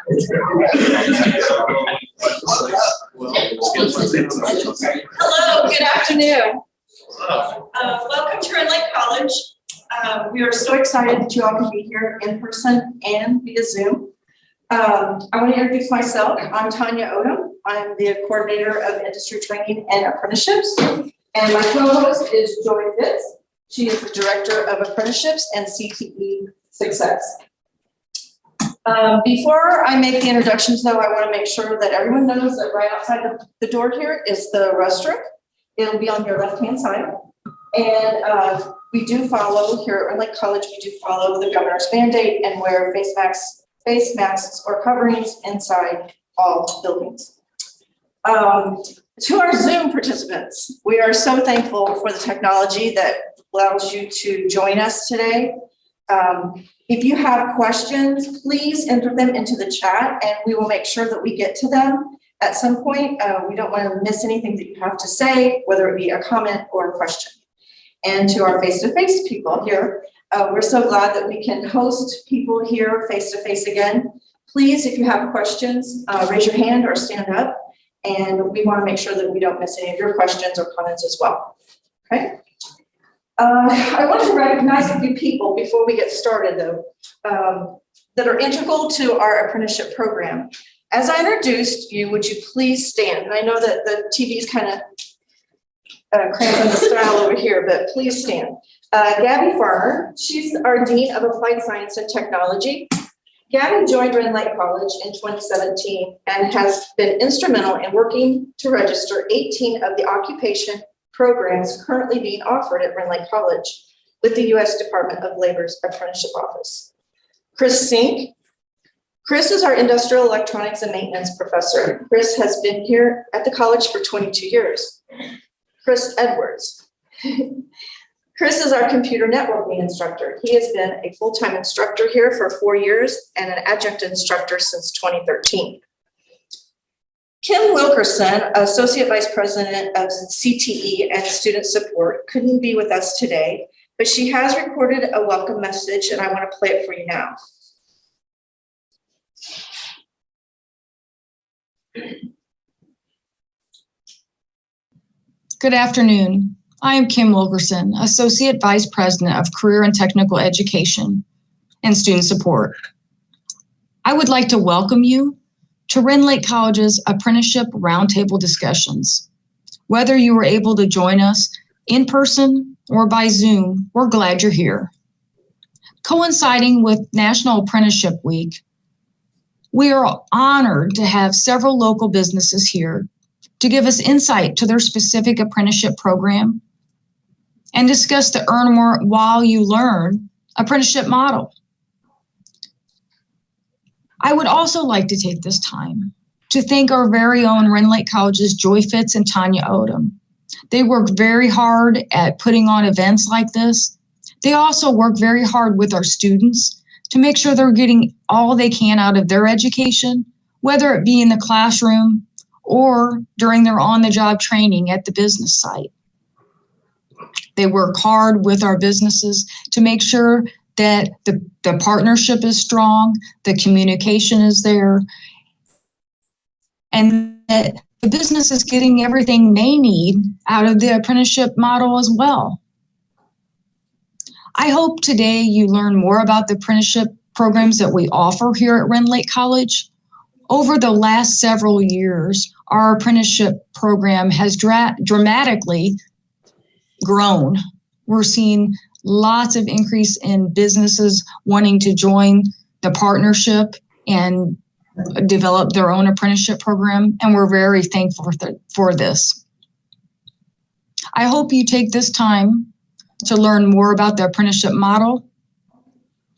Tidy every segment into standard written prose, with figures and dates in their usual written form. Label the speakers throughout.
Speaker 1: Hello, good afternoon. Welcome to Red Lake College. We are so excited that you all can be here in person and via Zoom. I want to introduce myself. I'm Tanya Odom. I'm the coordinator of industry training and apprenticeships. And my co-host is Joy Fitz. She is the director of apprenticeships and CTE success. Before I make the introductions, though, I want to make sure that everyone knows that right outside the door here is the restroom. It'll be on your left-hand side. And we do follow here at Red Lake College, we do follow the governor's mandate and wear face masks or coverings inside all buildings. To our Zoom participants, we are so thankful for the technology that allows you to join us today. If you have questions, please enter them into the chat and we will make sure that we get to them at some point. We don't want to miss anything that you have to say, whether it be a comment or a question. And to our face-to-face people here, we're so glad that we can host people here face-to-face again. Please, if you have questions, raise your hand or stand up. And we want to make sure that we don't miss any of your questions or comments as well. Okay. I want to recognize a few people before we get started, though, that are integral to our apprenticeship program. As I introduced you, would you please stand? And I know that the TV is kind of cramping the style over here, but please stand. Gabby Farmer, she's our Dean of Applied Science and Technology. Gabby joined Red Lake College in 2017 and has been instrumental in working to register 18 of the occupation programs currently being offered at Red Lake College with the U.S. Department of Labor's Apprenticeship Office. Chris Sink. Chris is our Industrial Electronics and Maintenance Professor. Chris has been here at the college for 22 years. Chris Edwards. Chris is our Computer Networking Instructor. He has been a full-time instructor here for 4 years and an adjunct instructor since 2013. Kim Wilkerson, Associate Vice President of CTE and Student Support, couldn't be with us today, but she has recorded a welcome message and I want to play it for you now.
Speaker 2: Good afternoon. I am Kim Wilkerson, Associate Vice President of Career and Technical Education and Student Support. I would like to welcome you to Red Lake College's Apprenticeship Roundtable discussions. Whether you were able to join us in person or by Zoom, we're glad you're here. Coinciding with National Apprenticeship Week, we are honored to have several local businesses here to give us insight to their specific apprenticeship program and discuss the Earn More While You Learn apprenticeship model. I would also like to take this time to thank our very own Red Lake College's Joy Fitz and Tanya Odom. They work very hard at putting on events like this. They also work very hard with our students to make sure they're getting all they can out of their education, whether it be in the classroom or during their on-the-job training at the business site. They work hard with our businesses to make sure that the partnership is strong, the communication is there, and that the business is getting everything they need out of the apprenticeship model as well. I hope today you learn more about the apprenticeship programs that we offer here at Red Lake College. Over the last several years, our apprenticeship program has dramatically grown. We're seeing lots of increase in businesses wanting to join the partnership and develop their own apprenticeship program, and we're very thankful for this. I hope you take this time to learn more about the apprenticeship model,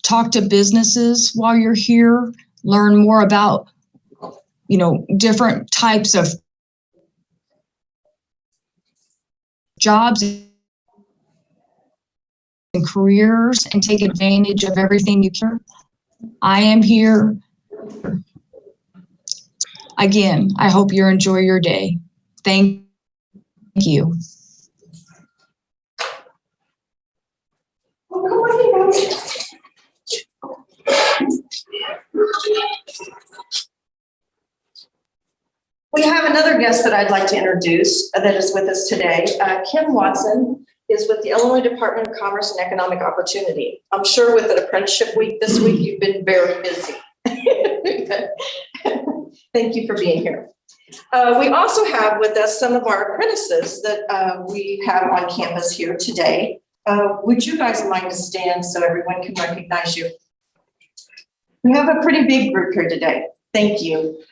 Speaker 2: talk to businesses while you're here, learn more about different types of jobs and careers and take advantage of everything you can. I am here. Again, I hope you enjoy your day. Thank you.
Speaker 1: We have another guest that I'd like to introduce that is with us today. Kim Watson is with the Illinois Department of Commerce and Economic Opportunity. I'm sure with an apprenticeship week this week, you've been very busy. Thank you for being here. We also have with us some of our apprentices that we have on campus here today. Would you guys mind to stand so everyone can recognize you? We have a pretty big group here today. Thank you.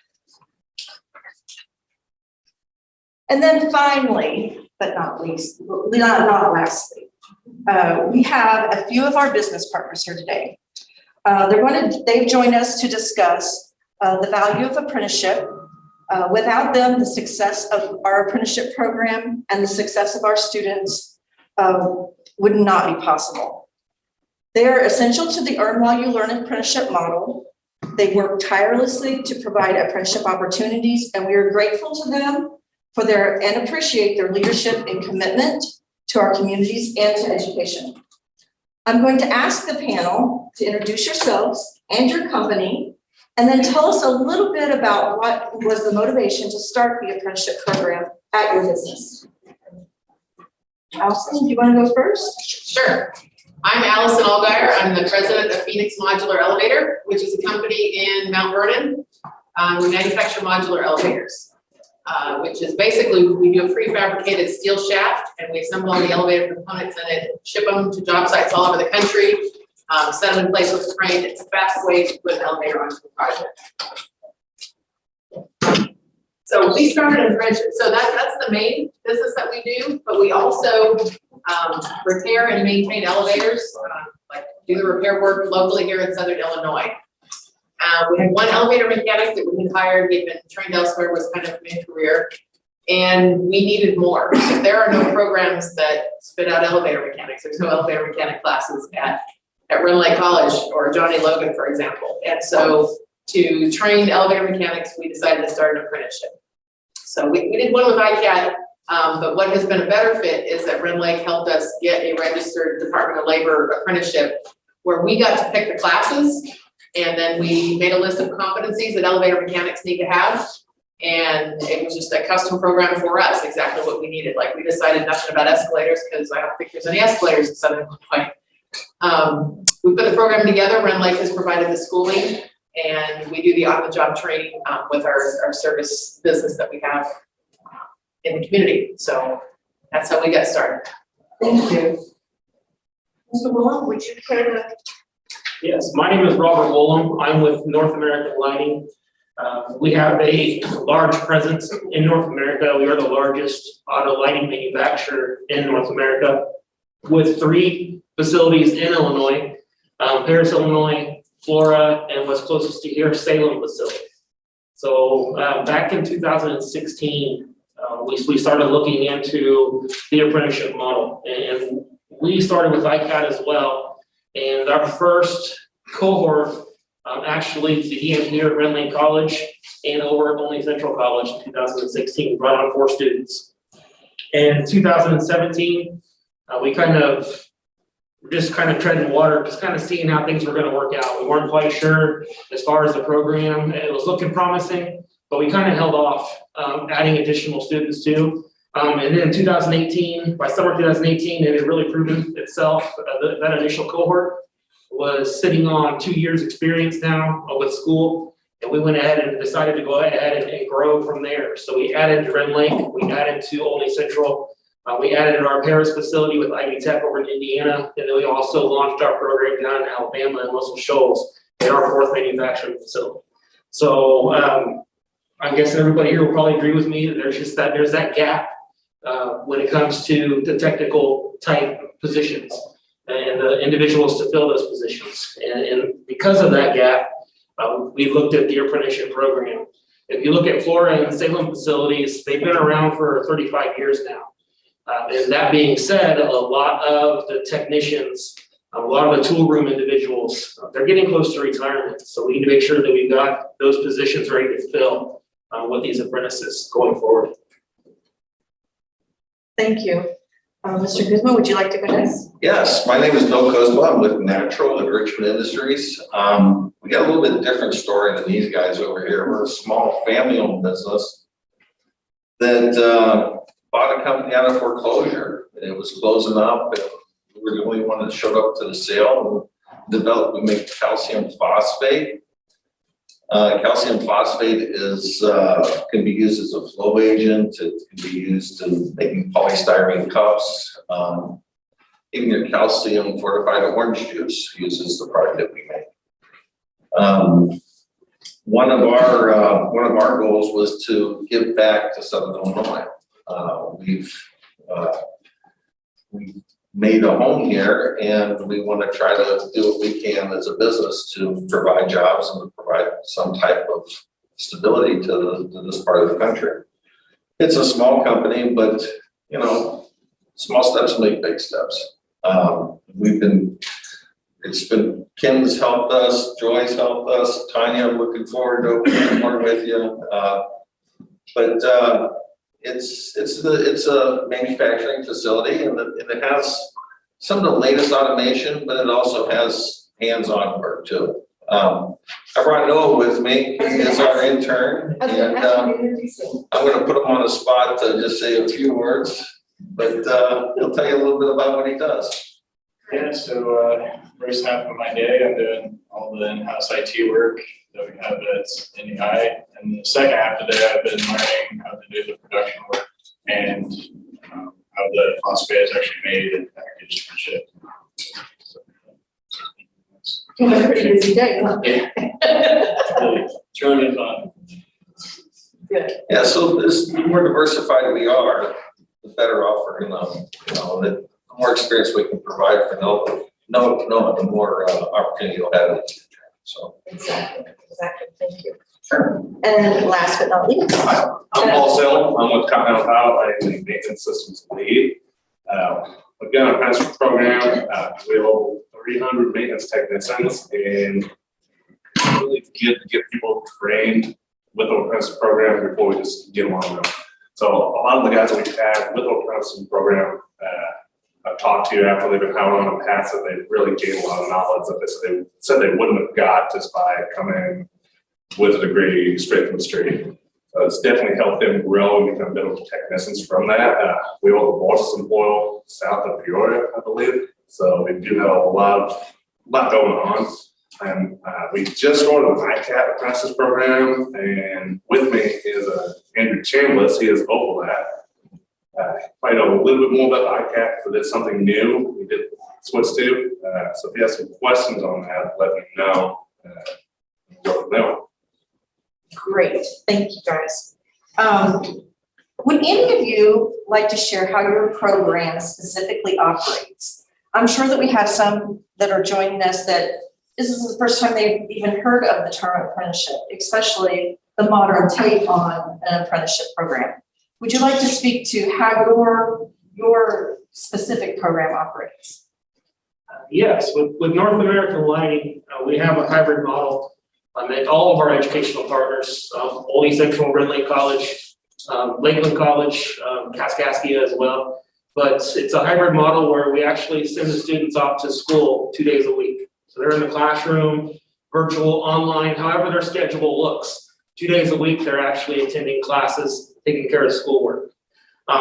Speaker 1: And then finally, but not least, not lastly, we have a few of our business partners here today. They've joined us to discuss the value of apprenticeship. Without them, the success of our apprenticeship program and the success of our students would not be possible. They are essential to the Earn While You Learn apprenticeship model. They work tirelessly to provide apprenticeship opportunities, and we are grateful to them for and appreciate their leadership and commitment to our communities and to education. I'm going to ask the panel to introduce yourselves and your company, and then tell us a little bit about what was the motivation to start the apprenticeship program at your business. Allison, do you want to go first?
Speaker 3: Sure. I'm Allison Allgaier. I'm the president of Phoenix Modular Elevator, which is a company in Mount Vernon. We manufacture modular elevators, which is basically we do a prefabricated steel shaft and we assemble all the elevator components and then ship them to job sites all over the country, set them in place with a crane. It's a fast way to put an elevator onto the project. So we started in apprenticeship. So that's the main business that we do, but we also repair and maintain elevators, like do the repair work locally here in Southern Illinois. We had one elevator mechanic that we had hired. He'd been trained elsewhere, was kind of mid-career, and we needed more. There are no programs that spit out elevator mechanics. There's no elevator mechanic classes at Rend Lake College or Johnny Logan, for example. And so to train elevator mechanics, we decided to start an apprenticeship. So we did one with ICAT, but what has been a better fit is that Rend Lake helped us get a registered Department of Labor apprenticeship where we got to pick the classes, and then we made a list of competencies that elevator mechanics need to have. And it was just a custom program for us, exactly what we needed. Like we decided nothing about escalators because I don't think there's any escalators in Southern Illinois. We put the program together. Rend Lake has provided the schooling, and we do the on-the-job training with our service business that we have in the community. So that's how we got started.
Speaker 1: Thank you. Mr. Willem, would you care to?
Speaker 4: Yes, my name is Robert Woolham. I'm with North American Lighting. We have a large presence in North America. We are the largest auto lighting manufacturer in North America with 3 facilities in Illinois, Paris, Illinois, Flora, and what's closest to here, Salem facility. So back in 2016, we started looking into the apprenticeship model, and we started with ICAT as well. And our first cohort actually began here at Rend Lake College and over at Only Central College in 2016, brought on 4 students. And in 2017, we just kind of treading water, just kind of seeing how things were going to work out. We weren't quite sure as far as the program. It was looking promising, but we kind of held off adding additional students too. And then in 2018, by summer 2018, it had really proven itself. That initial cohort was sitting on 2 years experience now with school. And we went ahead and decided to go ahead and grow from there. So we added to Rend Lake, we added to Only Central, we added our Paris facility with Ivy Tech over in Indiana. And then we also launched our program down in Alabama and Russell Shoals in our 4th manufacturing facility. So I'm guessing everybody here will probably agree with me that there's that gap when it comes to the technical type positions and the individuals to fill those positions. And because of that gap, we looked at the apprenticeship program. If you look at Flora and Salem facilities, they've been around for 35 years now. And that being said, a lot of the technicians, a lot of the tool room individuals, they're getting close to retirement. So we need to make sure that we've got those positions ready to fill with these apprentices going forward.
Speaker 1: Thank you. Mr. Guzman, would you like to go next?
Speaker 5: Yes, my name is Bill Kozma. I'm with Natural and Richmond Industries. We got a little bit different story than these guys over here. We're a small family-owned business that bought a company out of foreclosure. It was closing up, and we were the only one that showed up to the sale and developed. We make calcium phosphate. Calcium phosphate is can be used as a flow agent. It can be used in making polystyrene cups. Even your calcium fortified orange juice uses the product that we make. One of our goals was to give back to Southern Illinois. We've made a home here, and we want to try to do what we can as a business to provide jobs and to provide some type of stability to this part of the country. It's a small company, but you know, small steps make big steps. Kim's helped us, Joy's helped us, Tanya, I'm looking forward to working more with you. It's a manufacturing facility, and it has some of the latest automation, but it also has hands-on work too. I brought Noah with me. He is our intern, and I'm going to put him on the spot to just say a few words, but he'll tell you a little bit about what he does.
Speaker 6: Yeah, so first half of my day, I'm doing all the in-house IT work that we have at NEI, and the second half of the day, I've been learning how to do the production work and how the phosphate is actually made and packaged for ship. So,
Speaker 1: You have a pretty busy day, huh?
Speaker 6: yeah, it's really fun.
Speaker 1: Good.
Speaker 5: Yeah, so the more diversified we are, the better off we're the more experience we can provide for Noah, the more opportunity you'll have in the future. So.
Speaker 1: Exactly, thank you. Sure. And last but not least.
Speaker 7: I'm Paul Sill. I'm with Continental Power. I'm the maintenance systems lead. Again, our apprenticeship program, we have over 300 maintenance technicians, and really good to get people trained with the apprenticeship program before we just get them on them. So a lot of the guys that we have with the apprenticeship program, I've talked to after they've been out on the path that they really gained a lot of knowledge that they said they wouldn't have got just by coming with a degree straight from the street. So it's definitely helped them grow and become better technicians from that. We own the Boston Oil south of Peoria, I believe. So we do have a lot going on. And we just started an ICAP apprentice program, and with me is Andrew Chambliss. He is overlap. I know a little bit more about ICAP, so that's something new we did switch to. So if you have some questions on that, let me know. Go from there.
Speaker 1: Great, thank you guys. Would any of you like to share how your program specifically operates? I'm sure that we have some that are joining us that this is the first time they've even heard of the term apprenticeship, especially the modern take on an apprenticeship program. Would you like to speak to how your specific program operates?
Speaker 4: Yes, with North American Lighting, we have a hybrid model. And all of our educational partners, Old East Central, Red Lake College, Lakeland College, Kaskaskia as well. But it's a hybrid model where we actually send the students off to school 2 days a week. So they're in the classroom, virtual, online, however their schedule looks. 2 days a week, they're actually attending classes, taking care of schoolwork.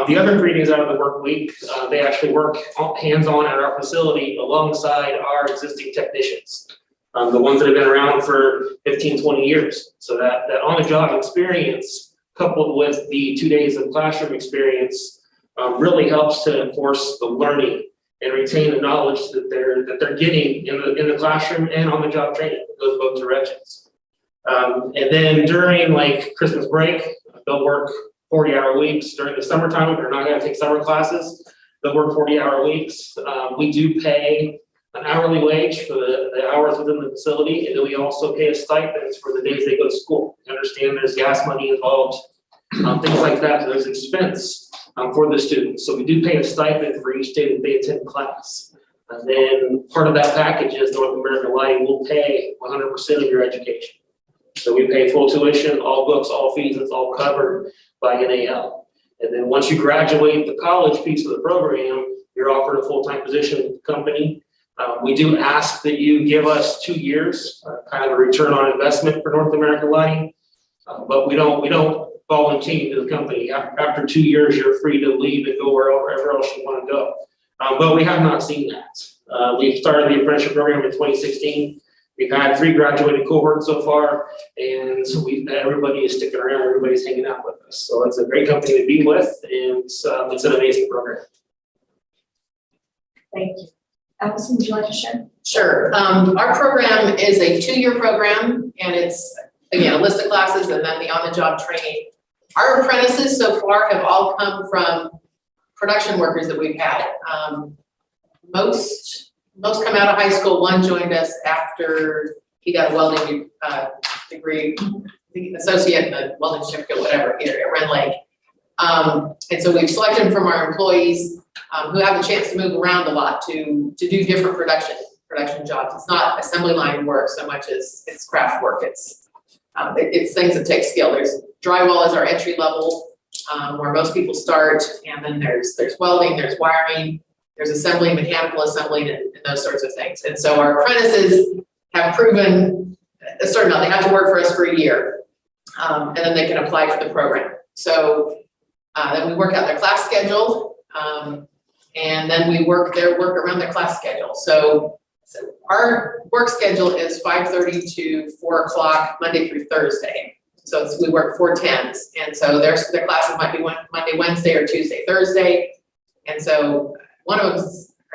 Speaker 4: The other 3 days out of the work week, they actually work hands-on at our facility alongside our existing technicians. The ones that have been around for 15, 20 years. So that on-the-job experience coupled with the 2 days of classroom experience really helps to enforce the learning and retain the knowledge that they're getting in the classroom and on-the-job training. It goes both directions. And then during like Christmas break, they'll work 40-hour weeks. During the summertime, if they're not going to take summer classes, they'll work 40-hour weeks. We do pay an hourly wage for the hours within the facility, and then we also pay a stipend for the days they go to school. You understand there's gas money involved, things like that. So there's expense for the students. So we do pay a stipend for each day that they attend class. And then part of that package is North American Lighting will pay 100% of your education. So we pay full tuition, all books, all fees, it's all covered by NAL. And then once you graduate the college piece of the program, you're offered a full-time position with the company. We do ask that you give us 2 years, kind of a return on investment for North American Lighting. But we don't volunteer you to the company. After 2 years, you're free to leave and go wherever else you want to go. But we have not seen that. We started the apprenticeship program in 2016. We've had 3 graduated cohorts so far, and so everybody is sticking around, everybody's hanging out with us. So it's a great company to be with, and it's an amazing program.
Speaker 1: Thank you. Allison, would you like to share?
Speaker 3: Sure. Our program is a 2-year program, and it's, again, a list of classes and then the on-the-job training. Our apprentices so far have all come from production workers that we've had. Most come out of high school. One joined us after he got a welding degree, the associate in the welding certificate, whatever, here at Red Lake. And so we've selected from our employees who have the chance to move around a lot to do different production jobs. It's not assembly line work so much as it's craft work. It's things that take skill. There's drywall is our entry level, where most people start, and then there's welding, there's wiring, there's assembly, mechanical assembly, and those sorts of things. And so our apprentices have proven a certain amount. They have to work for us for a year, and then they can apply for the program. So then we work out their class schedule, and then we work around their class schedule. So our work schedule is 5:30 to 4 o'clock, Monday through Thursday. So we work 4 10s. And so their classes might be Monday, Wednesday, or Tuesday, Thursday. And so one of them,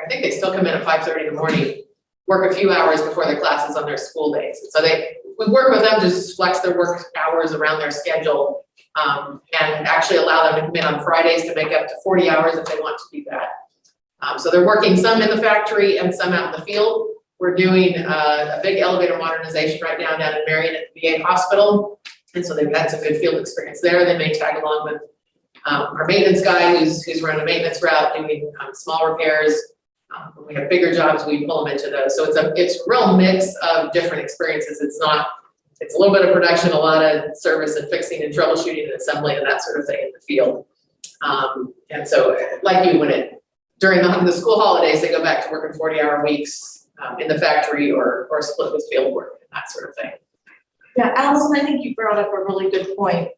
Speaker 3: I think they still come in at 5:30 in the morning, work a few hours before their classes on their school days. And so we work with them to just flex their work hours around their schedule, and actually allow them to come in on Fridays to make up to 40 hours if they want to do that. So they're working some in the factory and some out in the field. We're doing a big elevator modernization right now down in Marion at the VA hospital. And so they've had some good field experience there. They may tag along with our maintenance guy who's running a maintenance route doing small repairs. When we have bigger jobs, we pull them into those. So it's a real mix of different experiences. It's a little bit of production, a lot of service and fixing and troubleshooting and assembly and that sort of thing in the field. And so like you, during the school holidays, they go back to working 40-hour weeks in the factory or split with field work and that sort of thing.
Speaker 1: Yeah, Allison, I think you brought up a really good point.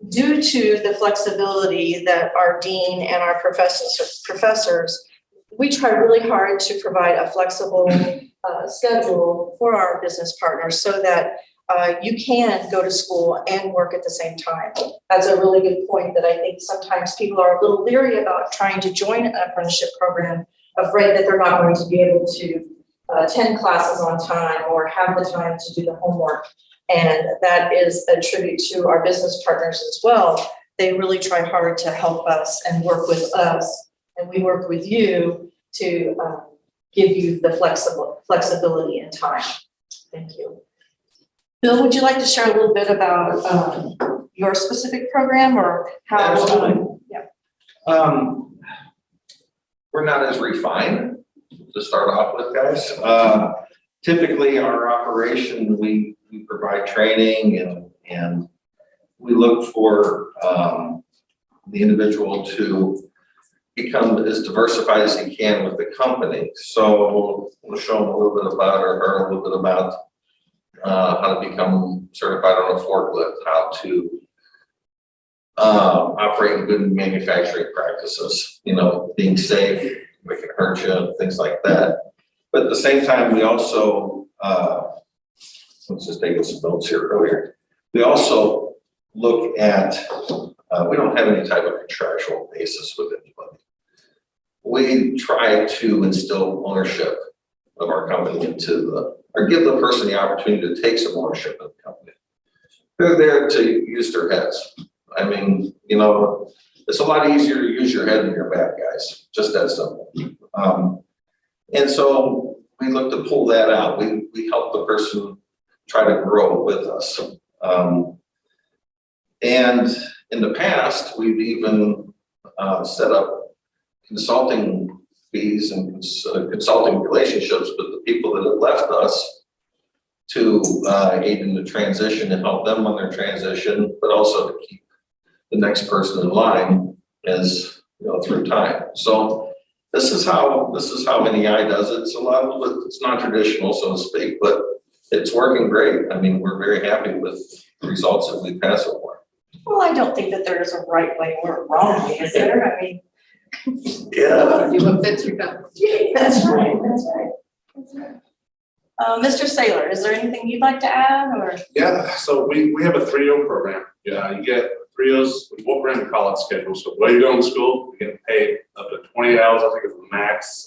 Speaker 1: Due to the flexibility that our dean and our professors, we try really hard to provide a flexible schedule for our business partners so that you can go to school and work at the same time. That's a really good point that I think sometimes people are a little leery about trying to join an apprenticeship program, afraid that they're not going to be able to attend classes on time or have the time to do the homework. And that is a tribute to our business partners as well. They really try hard to help us and work with us, and we work with you to give you the flexibility and time. Thank you. Bill, would you like to share a little bit about your specific program or how?
Speaker 5: Absolutely.
Speaker 1: Yeah.
Speaker 5: We're not as refined to start off with, guys. Typically, our operation, we provide training and we look for the individual to become as diversified as he can with the company. So we'll show them a little bit about or a little bit about how to become certified on a forklift, how to operate in good manufacturing practices, being safe, we can hurt you, things like that. But at the same time, we also, let's just take some notes here earlier. We also look at, we don't have any type of contractual basis with anybody. We try to instill ownership of our company or give the person the opportunity to take some ownership of the company. They're there to use their heads. I mean, it's a lot easier to use your head than your back, guys, just that simple. And so we look to pull that out. We help the person try to grow with us. And in the past, we've even set up consulting fees and consulting relationships with the people that have left us to aid in the transition and help them on their transition, but also to keep the next person in line as through time. So this is how NEI does it. It's a lot of it, it's not traditional, so to speak, but it's working great. I mean, we're very happy with the results that we've had so far.
Speaker 1: Well, I don't think that there is a right way or a wrong way, is there? I mean.
Speaker 5: Yeah.
Speaker 3: Do what fits your company.
Speaker 1: That's right, that's right. That's right. Mr. Saylor, is there anything you'd like to add, or?
Speaker 7: Yeah, so we have a 3-year program. Yeah, you get 3 years, we walk around the college schedule. So while you're going to school, you get paid up to 20 hours, I think it's the max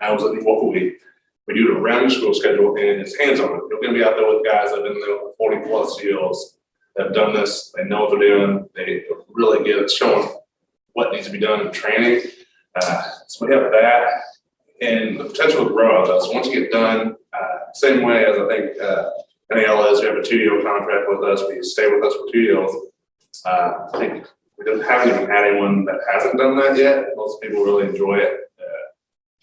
Speaker 7: hours that you work a week. We do it around the school schedule and it's hands-on. You're gonna be out there with guys that have been there for 40+ years, that have done this, they know what they're doing, they really get it showing what needs to be done in training. So we have that, and the potential to grow out of this. Once you get done, same way as I think NAL is, you have a 2-year contract with us, but you stay with us for 2 years. I think we haven't even had anyone that hasn't done that yet. Most people really enjoy it.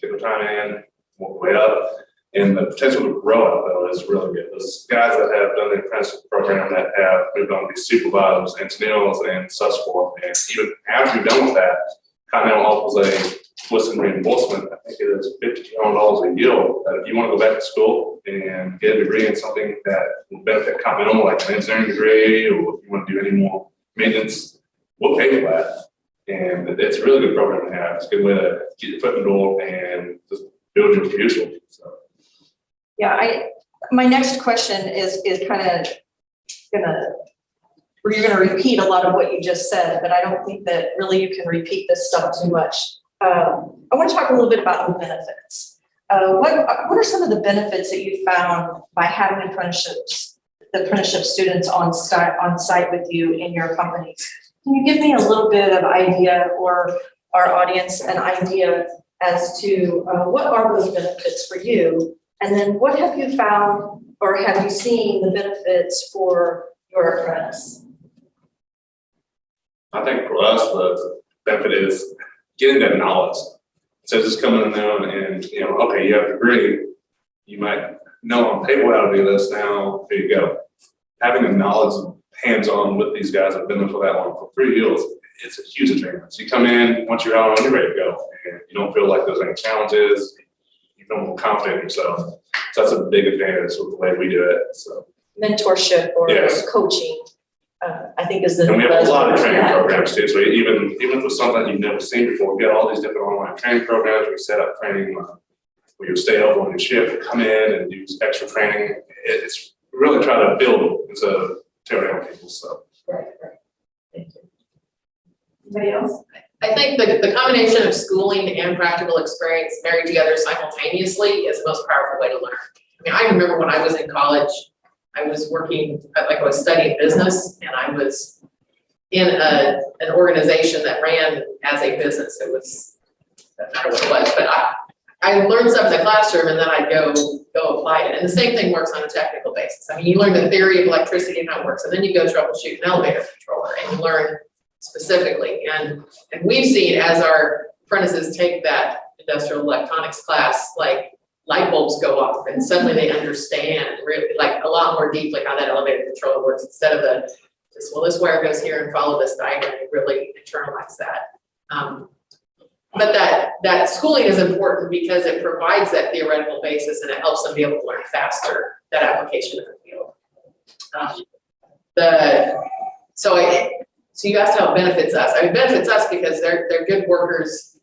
Speaker 7: Take their time in, work way up, and the potential to grow out though is really good. There's guys that have done the apprenticeship program that have moved on to be supervisors, engineers, and such forth. And even after you're done with that, Continental offers a tuition reimbursement. I think it is $5,200 a year. That if you want to go back to school and get a degree in something that will benefit Continental, like an engineering degree, or if you want to do any more maintenance, we'll pay for that. And it's a really good program to have. It's a good way to get your foot in the door and just build your future. So.
Speaker 1: Yeah, my next question is kind of where you're gonna repeat a lot of what you just said, but I don't think that really you can repeat this stuff too much. I want to talk a little bit about the benefits. What are some of the benefits that you found by having the apprenticeship students on site with you in your companies? Can you give me a little bit of idea, or our audience an idea as to what are those benefits for you? And then what have you found, or have you seen the benefits for your apprentice?
Speaker 7: I think for us, the benefit is getting that knowledge. So just coming in there and okay, you have a degree, you might know on paper how to do this. Now, here you go. Having the knowledge hands-on with these guys that have been there for that long, for 3 years, it's a huge advantage. So you come in, once you're out, you're ready to go, and you don't feel like there's any challenges. You feel more confident in yourself. So that's a big advantage with the way we do it. So
Speaker 1: Mentorship or
Speaker 7: yes.
Speaker 1: Coaching, I think is the.
Speaker 7: And we have a lot of training programs too. So even if it's something you've never seen before, we got all these different online training programs. We set up training where you stay over on your shift, come in and do extra training. It's really trying to build instead of tear down people. So.
Speaker 1: Right. Thank you. Anybody else?
Speaker 3: I think the combination of schooling and practical experience married together simultaneously is the most powerful way to learn. I mean, I remember when I was in college, I was working, I was studying business, and I was in an organization that ran as a business. It was, I don't know what it was, but I learned stuff in the classroom, and then I'd go apply it. And the same thing works on a technical basis. I mean, you learn the theory of electricity and how it works, and then you go troubleshoot an elevator controller, and you learn specifically. And we've seen as our apprentices take that industrial electronics class, like light bulbs go off, and suddenly they understand really like a lot more deeply how that elevator controller works, instead of just, well, this wire goes here and follow this diagram. You really internalize that. But that schooling is important because it provides that theoretical basis, and it helps them be able to learn faster that application in the field. So you asked how it benefits us. I mean, it benefits us because they're good workers,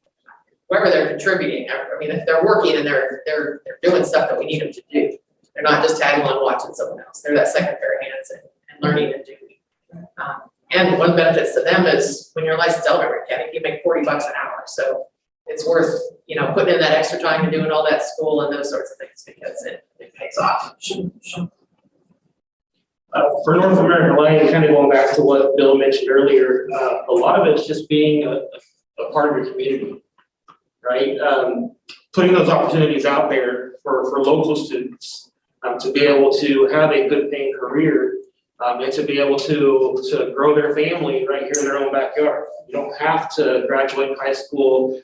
Speaker 3: wherever they're contributing. I mean, if they're working and they're doing stuff that we need them to do, they're not just tagging on watching someone else. They're that second pair of hands and learning and doing. And one benefits to them is when you're a licensed elevator mechanic, you make $40 an hour. So it's worth, putting in that extra time and doing all that school and those sorts of things, because it pays off.
Speaker 4: For North American Lighting, kind of going back to what Bill mentioned earlier, a lot of it's just being a part of your community, right? Putting those opportunities out there for local students to be able to have a good paying career and to be able to grow their family right here in their own backyard. You don't have to graduate high school,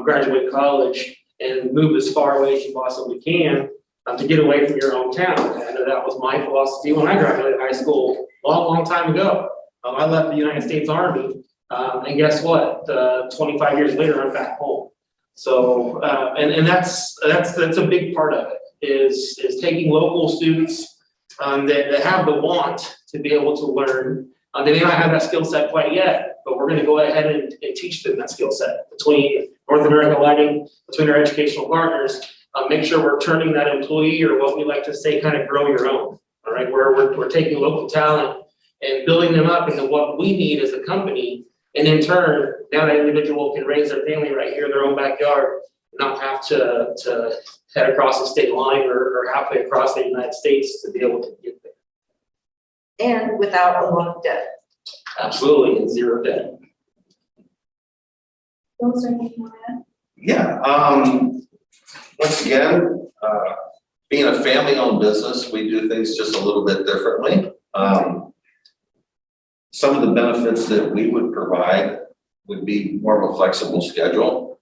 Speaker 4: graduate college, and move as far away as you possibly can to get away from your hometown. And that was my philosophy when I graduated high school a long time ago. I left the United States Army, and guess what? 25 years later, I'm back home. So, and that's a big part of it, is taking local students that have the want to be able to learn. They may not have that skill set quite yet, but we're gonna go ahead and teach them that skill set between North America Lighting, between our educational partners. Make sure we're turning that employee, or what we like to say, kind of grow your own, all right? Where we're taking local talent and building them up into what we need as a company. And in turn, now that individual can raise their family right here in their own backyard, not have to head across the state line or halfway across the United States to be able to get there.
Speaker 1: And without a lot of debt.
Speaker 4: Absolutely, and zero debt.
Speaker 1: Bill, is there anything you want to add?
Speaker 5: Yeah, once again, being a family-owned business, we do things just a little bit differently. Some of the benefits that we would provide would be more of a flexible schedule.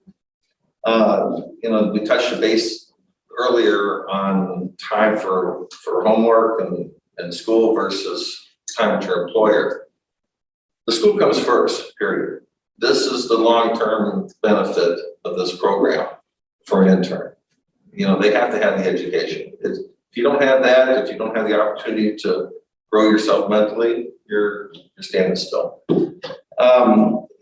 Speaker 5: We touched the base earlier on time for homework and school versus time at your employer. The school comes first, period. This is the long-term benefit of this program for an intern. They have to have the education. If you don't have that, if you don't have the opportunity to grow yourself mentally, you're standing still.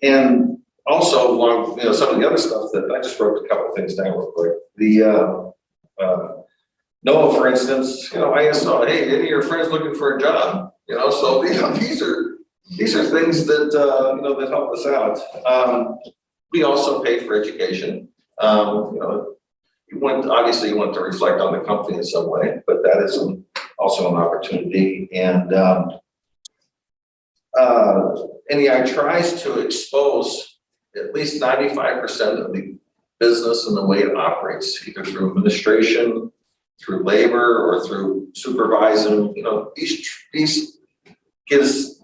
Speaker 5: And also along, some of the other stuff that I just wrote a couple of things down real quick. The Noah, for instance, I saw, hey, any of your friends looking for a job? So these are things that that help us out. We also pay for education. You want to reflect on the company in some way, but that is also an opportunity. And NEI tries to expose at least 95% of the business and the way it operates, either through administration, through labor, or through supervising. This gives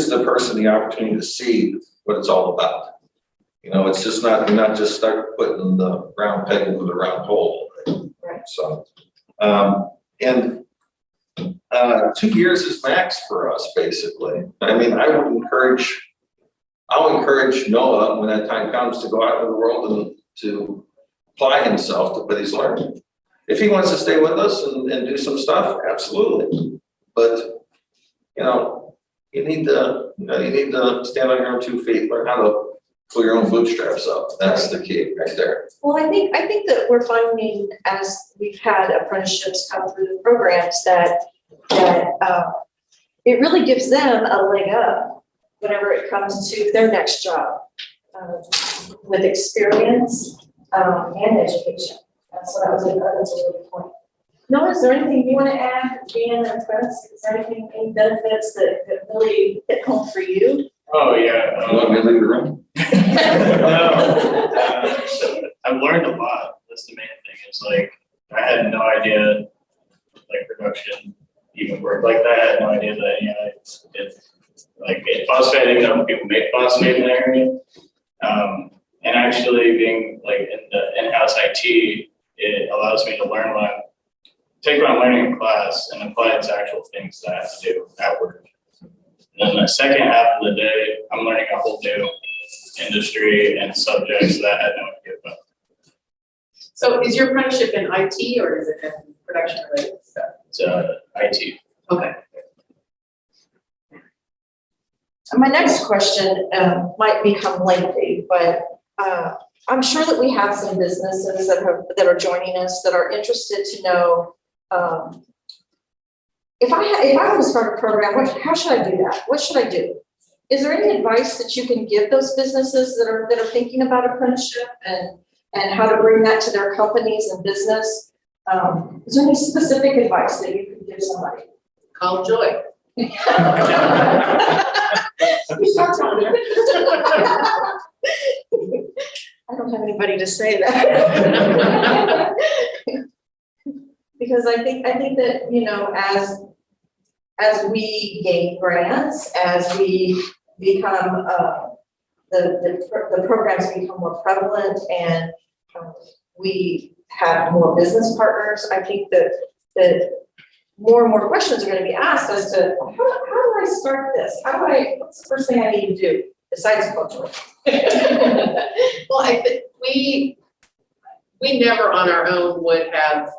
Speaker 5: the person the opportunity to see what it's all about. It's just not, you're not just stuck putting the round peg into the round hole.
Speaker 1: Right.
Speaker 5: So, and 2 years is max for us, basically. I mean, I'll encourage Noah when that time comes to go out into the world and to apply himself to what he's learned. If he wants to stay with us and do some stuff, absolutely. But, you need to stand on your own 2 feet, learn how to pull your own bootstraps up. That's the key right there.
Speaker 1: Well, I think that we're finding, as we've had apprenticeships come through the programs, that it really gives them a leg up whenever it comes to their next job, with experience and education. So that was a really good point. Noah, is there anything you want to add being an apprentice? Is there any benefits that really hit home for you?
Speaker 6: Oh, yeah.
Speaker 5: You want me to leave the room?
Speaker 6: I've learned a lot. That's the main thing. It's I had no idea production even worked like that. I had no idea that in phosphate, I didn't know people make phosphate in the area. And actually being in the in-house IT, it allows me to learn take what I'm learning in class and apply it to actual things that I have to do at work. And then the second half of the day, I'm learning a whole new industry and subjects that I had no idea about.
Speaker 3: So is your apprenticeship in IT or is it in production related stuff?
Speaker 6: It's IT.
Speaker 3: Okay.
Speaker 1: My next question might become lengthy, but I'm sure that we have some businesses that are joining us that are interested to know, if I want to start a program, how should I do that? What should I do? Is there any advice that you can give those businesses that are thinking about apprenticeship and how to bring that to their companies and business? Is there any specific advice that you could give somebody?
Speaker 3: Call Joy.
Speaker 1: You start telling her. I don't have anybody to say that. Because I think that, as we gain grants, as we become, the programs become more prevalent and we have more business partners, I think that more and more questions are going to be asked as to how do I start this? What's the first thing I need to do besides culture?
Speaker 3: Well, I think we never on our own would have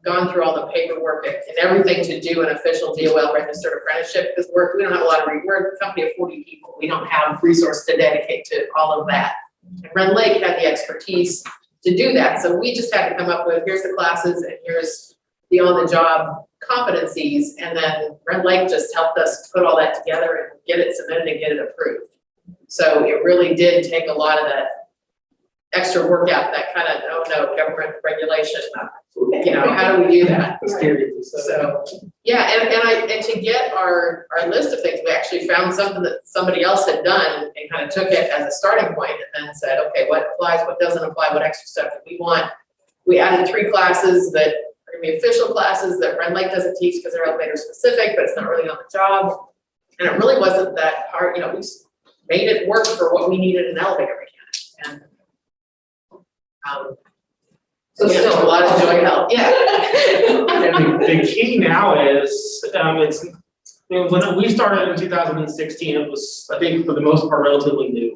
Speaker 3: gone through all the paperwork and everything to do an official DOL registered apprenticeship, because we don't have a lot of, we're a company of 40 people. We don't have resources to dedicate to all of that. And Red Lake had the expertise to do that. So we just had to come up with, here's the classes and here's the on-the-job competencies. And then Red Lake just helped us put all that together and get it submitted and get it approved. So it really did take a lot of that extra work out, that kind of, oh no, government regulation, how do we do that? So, yeah, and to get our list of things, we actually found something that somebody else had done and kind of took it as a starting point and then said, okay, what applies, what doesn't apply, what extra stuff do we want? We added 3 classes that are gonna be official classes that Red Lake doesn't teach because they're elevator specific, but it's not really on the job. And it really wasn't that hard, we made it work for what we needed in elevator mechanics. And so still a lot of joy and help, yeah.
Speaker 4: And the key now is, when we started in 2016, it was, I think, for the most part, relatively new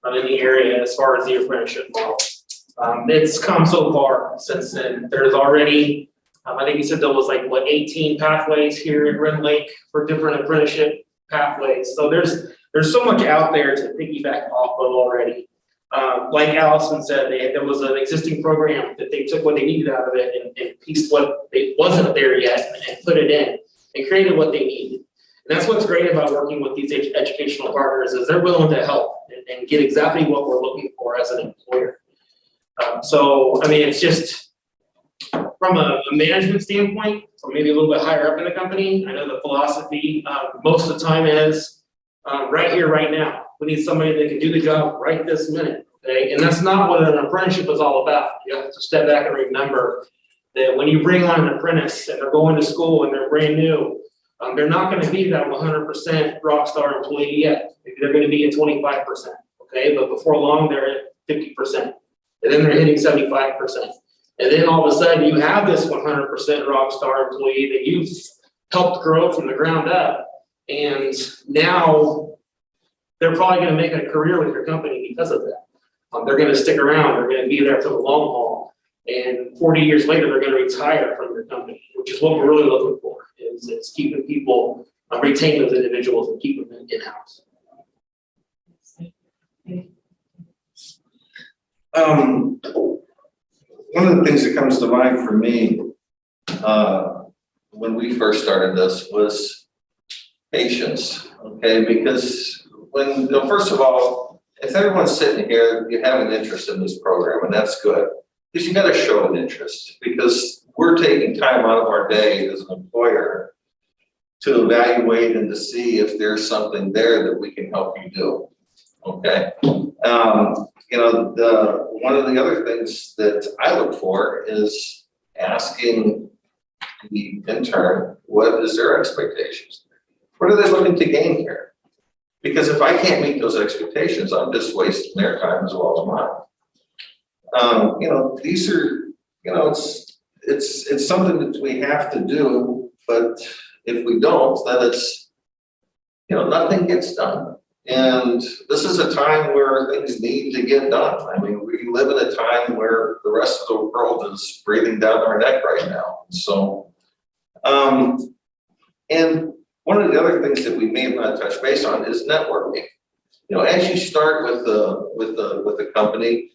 Speaker 4: in the area as far as the apprenticeship model. It's come so far since then. There's already, I think you said there was 18 pathways here in Red Lake for different apprenticeship pathways. So there's so much out there to piggyback off of already. Like Allison said, there was an existing program that they took what they needed out of it and pieced what wasn't there yet and put it in and created what they needed. And that's what's great about working with these educational partners is they're willing to help and get exactly what we're looking for as an employer. So, I mean, it's just from a management standpoint, or maybe a little bit higher up in the company, I know the philosophy most of the time is right here, right now. We need somebody that can do the job right this minute, okay? And that's not what an apprenticeship is all about. You have to step back and remember that when you bring on an apprentice and they're going to school and they're brand new, they're not gonna be that 100% rock star employee yet. Maybe they're gonna be at 25%, okay? But before long, they're at 50%. And then they're hitting 75%. And then all of a sudden you have this 100% rock star employee that you've helped grow from the ground up. And now they're probably going to make a career with your company because of that. They're going to stick around. They're going to be there for the long haul. And 40 years later, they're going to retire from your company, which is what we're really looking for, is keeping people, retain those individuals and keep them in-house.
Speaker 5: One of the things that comes to mind for me when we first started this was patience, okay? Because first of all, if everyone's sitting here, you have an interest in this program, and that's good. Because you gotta show an interest, because we're taking time out of our day as an employer to evaluate and to see if there's something there that we can help you do, okay? One of the other things that I look for is asking the intern, what is their expectations? What are they looking to gain here? Because if I can't meet those expectations, I'm just wasting their time as well as mine. These are, it's something that we have to do, but if we don't, then it's, nothing gets done. And this is a time where things need to get done. I mean, we live in a time where the rest of the world is breathing down our neck right now. So, and one of the other things that we may have not touched base on is networking. As you start with the company,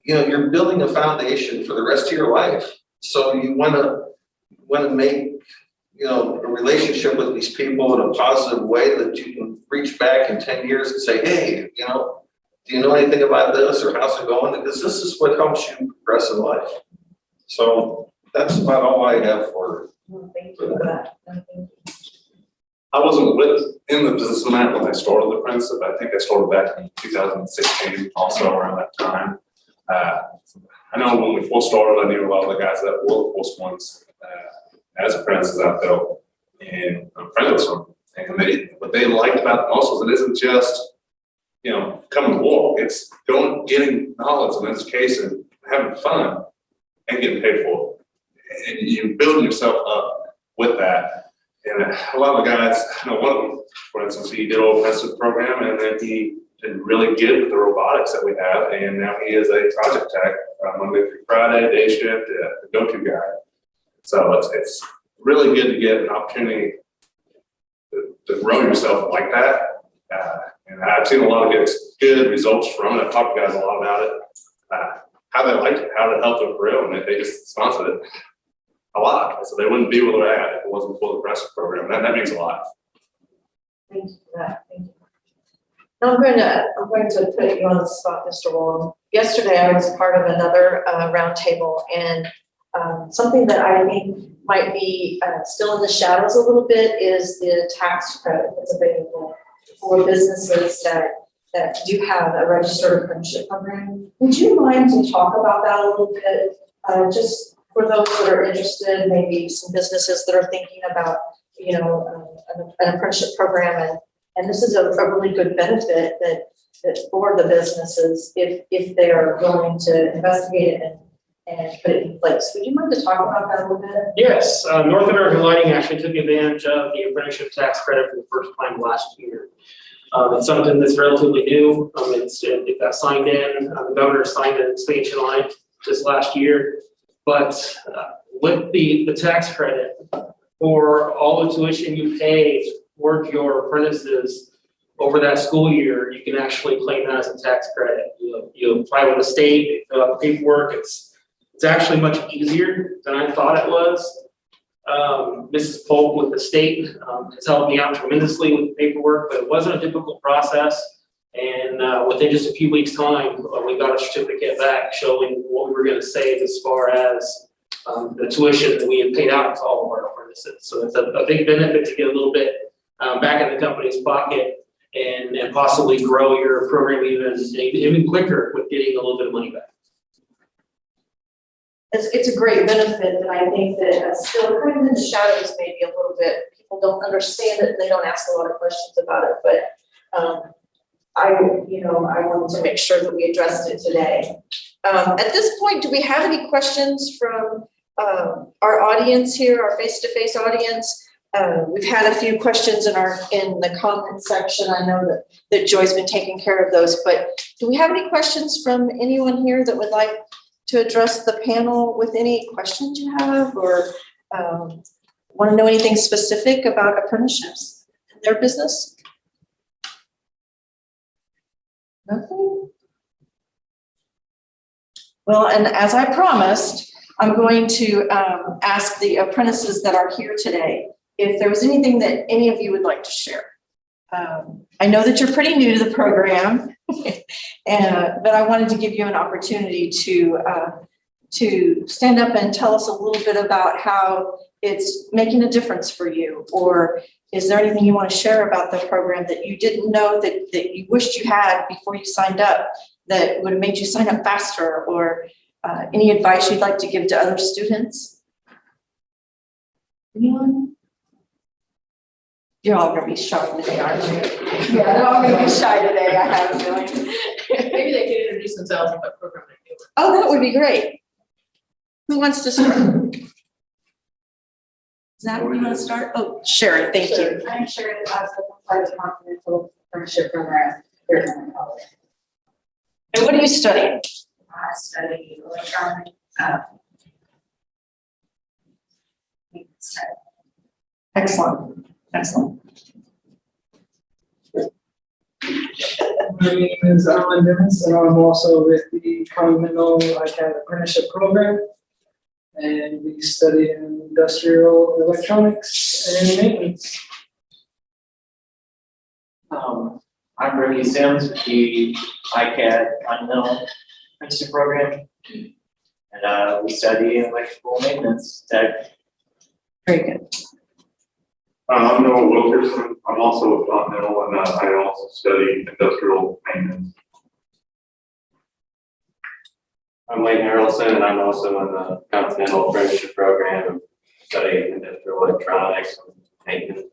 Speaker 5: you're building a foundation for the rest of your life. So you want to make a relationship with these people in a positive way that you can reach back in 10 years and say, hey, do you know anything about this or how's it going? Because this is what helps you progress in life. So that's about all I have for.
Speaker 1: Thank you for that.
Speaker 7: I wasn't in the position when I started the apprenticeship. I think I started back in 2016, also around that time. I know when we first started, I knew a lot of the guys that were the first ones as apprentices out there in apprenticeship. And what they liked about the most was it isn't just, coming to work. It's getting knowledge and education, having fun, and getting paid for it. And you build yourself up with that. And a lot of the guys, one of them, for instance, he did an apprenticeship program and then he did really good with the robotics that we have, and now he is a project tech, Monday through Friday, day shift, the go-to guy. So it's really good to get an opportunity to grow yourself like that. And I've seen a lot of good results from it. I've talked to guys a lot about it, how they liked it, how it helped them grow, and they just sponsored it a lot. So they wouldn't be where they're at if it wasn't for the apprenticeship program. That means a lot.
Speaker 1: Thank you for that. Thank you. Now I'm going to put you on the spot, Mr. Wallum. Yesterday, I was part of another roundtable, and something that I think might be still in the shadows a little bit is the tax credit that's available for businesses that do have a registered apprenticeship program. Would you mind to talk about that a little bit? Just for those that are interested, maybe some businesses that are thinking about, you know, an apprenticeship program, and this is a really good benefit that for the businesses if they are willing to investigate it and put it in place. Would you mind to talk about that a little bit?
Speaker 4: Yes, North American Lighting actually took advantage of the apprenticeship tax credit for the first time last year. It's something that's relatively new. It got signed in. The governor signed an expansion on it just last year. But with the tax credit for all the tuition you pay toward your apprentices over that school year, you can actually claim that as a tax credit. You apply with the state, you fill out the paperwork. It's actually much easier than I thought it was. Mrs. Polk with the state has helped me out tremendously with the paperwork, but it wasn't a difficult process. And within just a few weeks' time, we got a certificate back showing what we were going to save as far as the tuition that we had paid out to all of our apprentices. So it's a big benefit to get a little bit back in the company's pocket and possibly grow your program even quicker with getting a little bit of money back.
Speaker 1: It's a great benefit, and I think that still kind of in the shadows maybe a little bit. People don't understand it, and they don't ask a lot of questions about it, but I wanted to make sure that we addressed it today. At this point, do we have any questions from our audience here, our face-to-face audience? We've had a few questions in the comment section. I know that Joy's been taking care of those, but do we have any questions from anyone here that would like to address the panel with any questions you have, or want to know anything specific about apprenticeships in their business? Nothing? Well, and as I promised, I'm going to ask the apprentices that are here today if there was anything that any of you would like to share. I know that you're pretty new to the program, but I wanted to give you an opportunity to stand up and tell us a little bit about how it's making a difference for you, or is there anything you want to share about the program that you didn't know that you wished you had before you signed up that would have made you sign up faster, or any advice you'd like to give to other students? Anyone? You're all going to be shy today, aren't you? Yeah, they're all going to be shy today, I have a feeling.
Speaker 3: Maybe they can introduce themselves and what program they do.
Speaker 1: Oh, that would be great. Who wants to start? Zach, you want to start? Oh, Sherry, thank you.
Speaker 8: I'm Sherry, I was part of the Continental Apprenticeship Program here at my college.
Speaker 1: And what are you studying?
Speaker 8: I study electronic.
Speaker 1: Excellent, excellent.
Speaker 9: My name is Alan Dennis, and I'm also with the Continental Apprenticeship Program. And we study industrial electronics and maintenance.
Speaker 10: I'm Ricky Sims with the ICAD Continental Apprenticeship Program. And we study electrical maintenance tech.
Speaker 1: Very good.
Speaker 7: I'm Noah Wilkerson. I'm also with Continental, and I also study industrial maintenance.
Speaker 10: I'm Wayne Harrelson, and I'm also in the Continental Apprenticeship Program, studying industrial electronics and maintenance.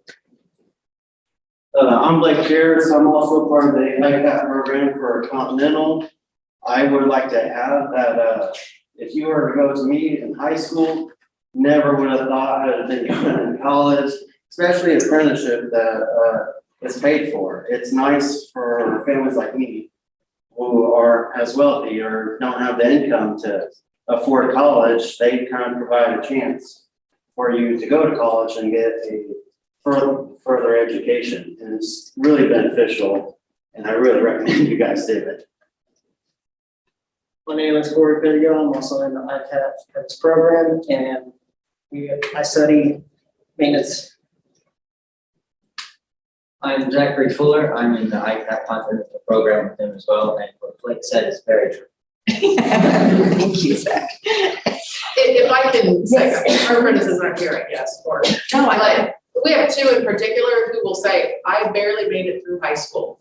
Speaker 11: I'm Blake Jarrett. I'm also part of the ICAT program for Continental. I would like to add that if you were to go to me in high school, never would have thought I'd have been going to college, especially apprenticeship, that is paid for. It's nice for families like me who are as wealthy or don't have the income to afford college. They kind of provide a chance for you to go to college and get a further education. And it's really beneficial, and I really recommend you guys do it.
Speaker 9: My name is Corey Pettigo. I'm also in the ICAP apprentice program, and I study maintenance.
Speaker 10: I'm Zachary Fuller. I'm in the ICAP Continental program with him as well, and what Blake said is very true.
Speaker 1: Thank you, Zach.
Speaker 3: If I can say, our apprentices aren't here, I guess, or,
Speaker 1: No,
Speaker 3: but we have two in particular who will say, I barely made it through high school.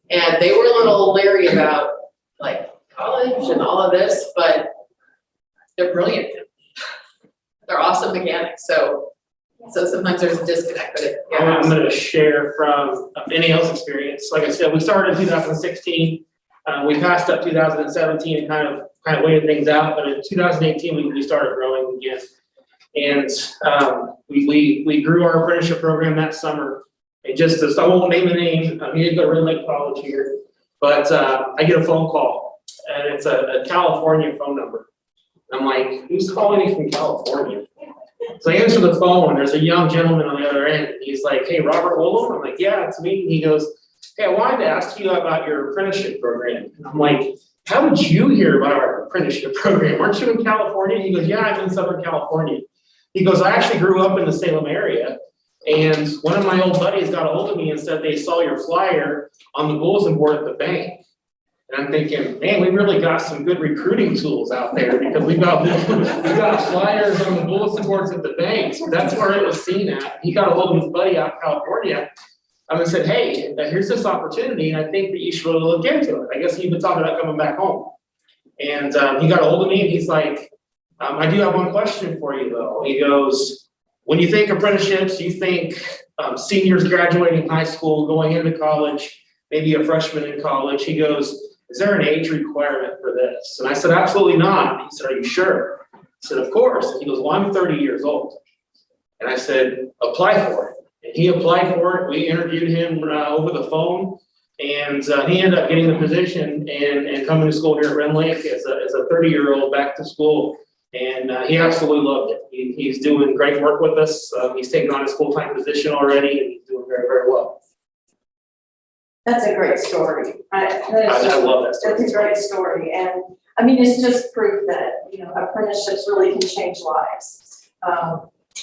Speaker 3: And they were a little leery about like college and all of this, but they're brilliant. They're awesome mechanics, so sometimes there's a disconnect, but it, yeah.
Speaker 4: I'm gonna share from any else experience. Like I said, we started in 2016. We passed up 2017 and kind of waited things out, but in 2018, we started growing again. And we grew our apprenticeship program that summer. And just as, I won't name the name, he didn't go to Red Lake College here, but I get a phone call, and it's a California phone number. I'm like, who's calling me from California? So I answer the phone, and there's a young gentleman on the other end. He's like, hey, Robert Woolham? I'm like, yeah, it's me. He goes, hey, I wanted to ask you about your apprenticeship program. And I'm like, how did you hear about our apprenticeship program? Aren't you in California? He goes, yeah, I'm in Southern California. He goes, I actually grew up in the Salem area. And one of my old buddies got a hold of me and said they saw your flyer on the bulletin board at the bank. And I'm thinking, man, we really got some good recruiting tools out there, because we got flyers on the bulletin boards at the bank. So that's where it was seen at. He got a hold of his buddy out in California. And said, hey, here's this opportunity, and I think that you should really look into it. I guess he'd been talking about coming back home. And he got a hold of me, and he's like, I do have one question for you, though. He goes, when you think apprenticeships, you think seniors graduating high school, going into college, maybe a freshman in college. He goes, is there an age requirement for this? And I said, absolutely not. He said, are you sure? I said, of course. He goes, well, I'm 30 years old. And I said, apply for it. And he applied for it. We interviewed him over the phone, and he ended up getting the position and coming to school here at Ren Lake as a 30-year-old back to school. And he absolutely loved it. He's doing great work with us. He's taken on his full-time position already, and he's doing very, very well.
Speaker 1: That's a great story. I
Speaker 4: love that story.
Speaker 1: That's a great story. And I mean, it's just proof that, apprenticeships really can change lives.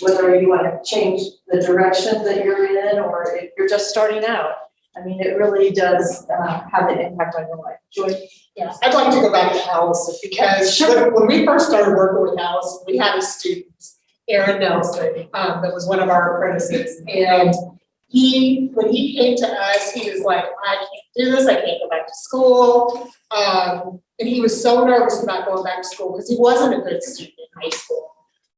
Speaker 1: Whether you want to change the direction that you're in, or if you're just starting out. I mean, it really does have an impact on your life. Joy?
Speaker 12: Yeah, I'd like to go back to Allison, because when we first started working with Allison, we had a student, Aaron Nelson, that was one of our apprentices. And when he came to us, he was like, I can't do this, I can't go back to school. And he was so nervous about going back to school because he wasn't a good student in high school.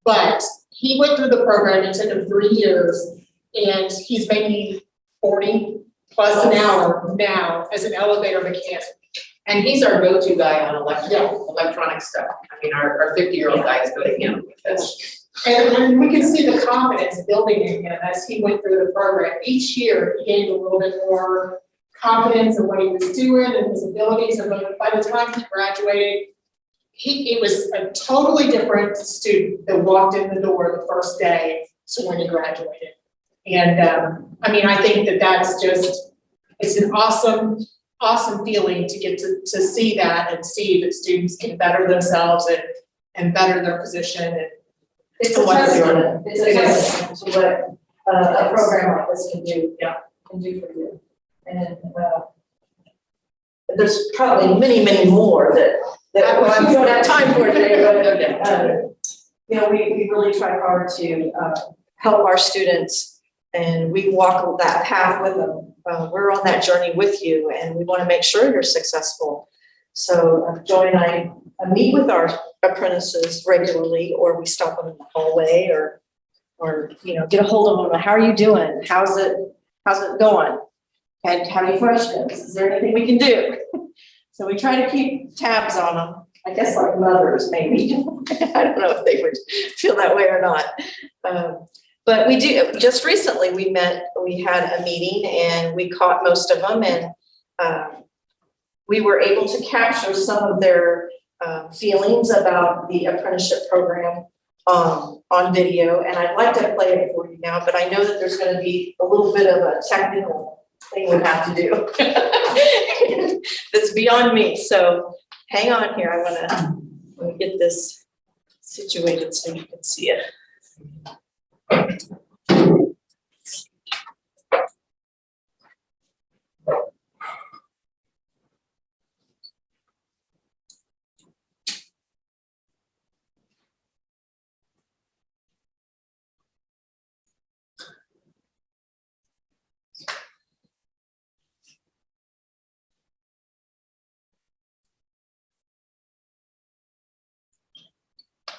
Speaker 12: But he went through the program, it took him 3 years, and he's making 40 plus an hour now as an elevator mechanic.
Speaker 3: And he's our go-to guy on electronic stuff. I mean, our 50-year-old guy is good at him because.
Speaker 12: And we can see the confidence building in him as he went through the program. Each year, he gained a little bit more confidence in what he was doing and his abilities. And by the time he graduated, he was a totally different student that walked in the door the first day to when he graduated. And I mean, I think that's just, it's an awesome feeling to get to see that and see that students can better themselves and better their position. And
Speaker 1: it's a testament. It's a testament to what a program like this can do. Yeah, can do for you. And there's probably many more that we don't have time for today. But we really try hard to help our students, and we walk that path with them. We're on that journey with you, and we want to make sure you're successful. So Joy and I meet with our apprentices regularly, or we stop them in the hallway, or get a hold of them. How are you doing? How's it going? And have any questions? Is there anything we can do? So we try to keep tabs on them. I guess like mothers, maybe. I don't know if they would feel that way or not. But we do, just recently we had a meeting and we caught most of them, and we were able to capture some of their feelings about the apprenticeship program on video, and I'd like to play it for you now, but I know that there's gonna be a little bit of a technical thing we have to do. That's beyond me, so hang on here, let me get this situated so you can see it.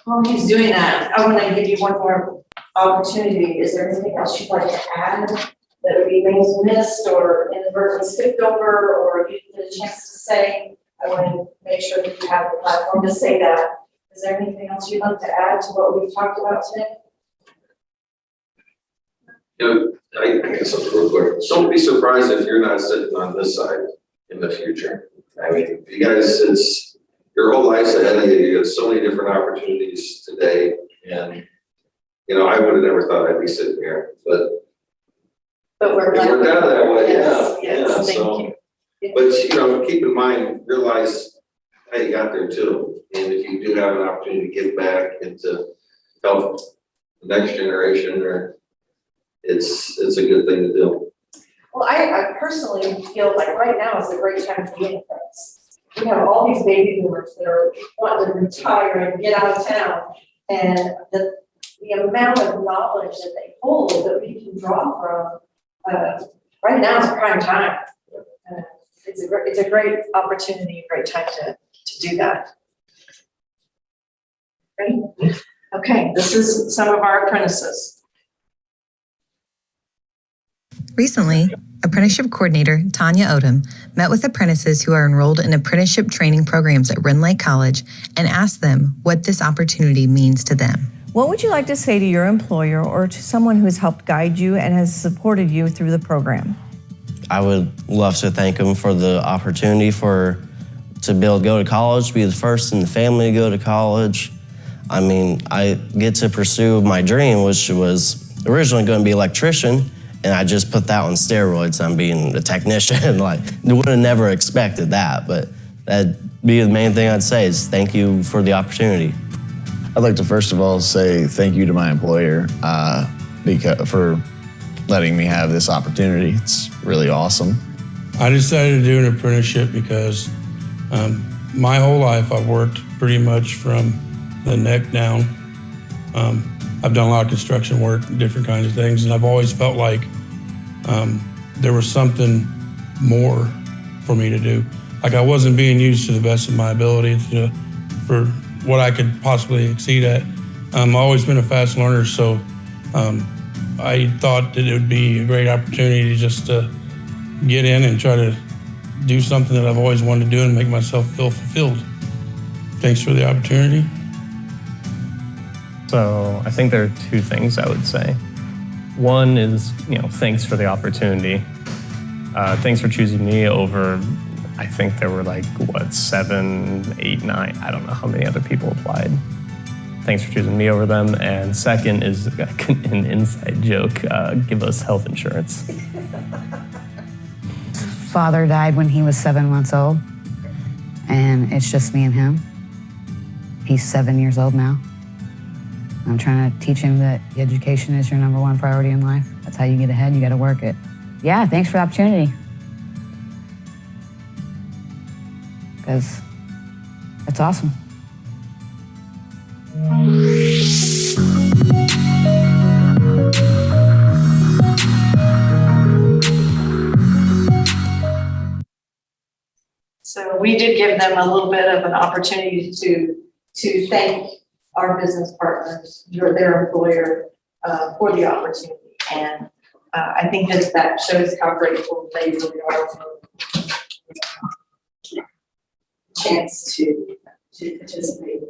Speaker 1: While he's doing that, I want to give you one more opportunity. Is there anything else you'd like to add that we may have missed or inadvertently skipped over, or you didn't get a chance to say? I want to make sure that you have the platform to say that. Is there anything else you'd like to add to what we've talked about today?
Speaker 5: I guess something real quick. Don't be surprised if you're not sitting on this side in the future. I mean, you guys, your whole life's ahead of you. You have so many different opportunities today, and I would have never thought I'd be sitting here, but
Speaker 1: we're
Speaker 5: it worked out that way.
Speaker 1: Yes,
Speaker 5: Yeah.
Speaker 1: thank
Speaker 5: So,
Speaker 1: you.
Speaker 5: but keep in mind, realize how you got there too, and if you do have an opportunity to give back and to help the next generation, or it's a good thing to do.
Speaker 1: Well, I personally feel like right now is a great time to be in France. We have all these baby boomers that are wanting to retire and get out of town, and the amount of knowledge that they hold that we can draw from, right now is prime time. It's a great opportunity, a great time to do that. Ready? Okay, this is some of our apprentices.
Speaker 13: Recently, Apprenticeship Coordinator Tanya Odom met with apprentices who are enrolled in apprenticeship training programs at Rend Lake College and asked them what this opportunity means to them.
Speaker 14: What would you like to say to your employer or to someone who has helped guide you and has supported you through the program?
Speaker 15: I would love to thank them for the opportunity to be able to go to college, be the first in the family to go to college. I mean, I get to pursue my dream, which was originally going to be electrician, and I just put that on steroids. I'm being a technician. Like, I would have never expected that, but that'd be the main thing I'd say is thank you for the opportunity.
Speaker 16: I'd like to first of all say thank you to my employer for letting me have this opportunity. It's really awesome.
Speaker 17: I decided to do an apprenticeship because my whole life I've worked pretty much from the neck down. I've done a lot of construction work, different kinds of things, and I've always felt like there was something more for me to do. Like I wasn't being used to the best of my ability for what I could possibly exceed at. I've always been a fast learner, so I thought that it would be a great opportunity just to get in and try to do something that I've always wanted to do and make myself feel fulfilled. Thanks for the opportunity.
Speaker 18: So I think there are two things I would say. One is, thanks for the opportunity. Thanks for choosing me over, I think there were 7, 8, 9, I don't know how many other people applied. Thanks for choosing me over them. And second is an inside joke, give us health insurance.
Speaker 19: Father died when he was 7 months old, and it's just me and him. He's 7 years old now. I'm trying to teach him that education is your #1 priority in life. That's how you get ahead, you gotta work it. Yeah, thanks for the opportunity. Because that's awesome.
Speaker 1: So we did give them a little bit of an opportunity to thank our business partners, their employer, for the opportunity. And I think that shows how grateful they really are for the chance to participate.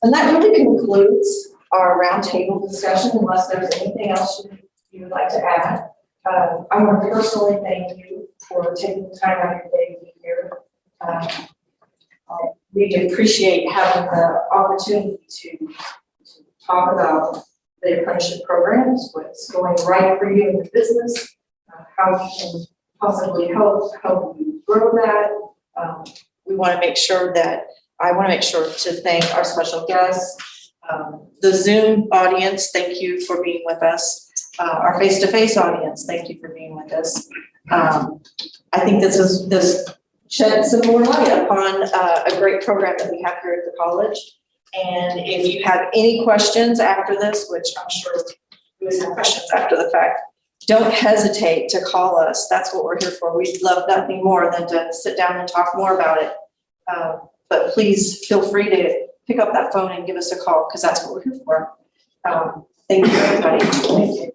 Speaker 1: And that really concludes our roundtable discussion unless there's anything else you would like to add. I want to personally thank you for taking the time out of your day to be here. We do appreciate having the opportunity to talk about the apprenticeship programs, what's going right for you in the business, how we can possibly help you grow that. We want to make sure that, I want to make sure to thank our special guests, the Zoom audience, thank you for being with us. Our face-to-face audience, thank you for being with us. I think this shed some more light upon a great program that we have here at the college. And if you have any questions after this, which I'm sure you always have questions after the fact, don't hesitate to call us. That's what we're here for. We'd love nothing more than to sit down and talk more about it. But please feel free to pick up that phone and give us a call because that's what we're here for. Thank you, everybody. Thank you.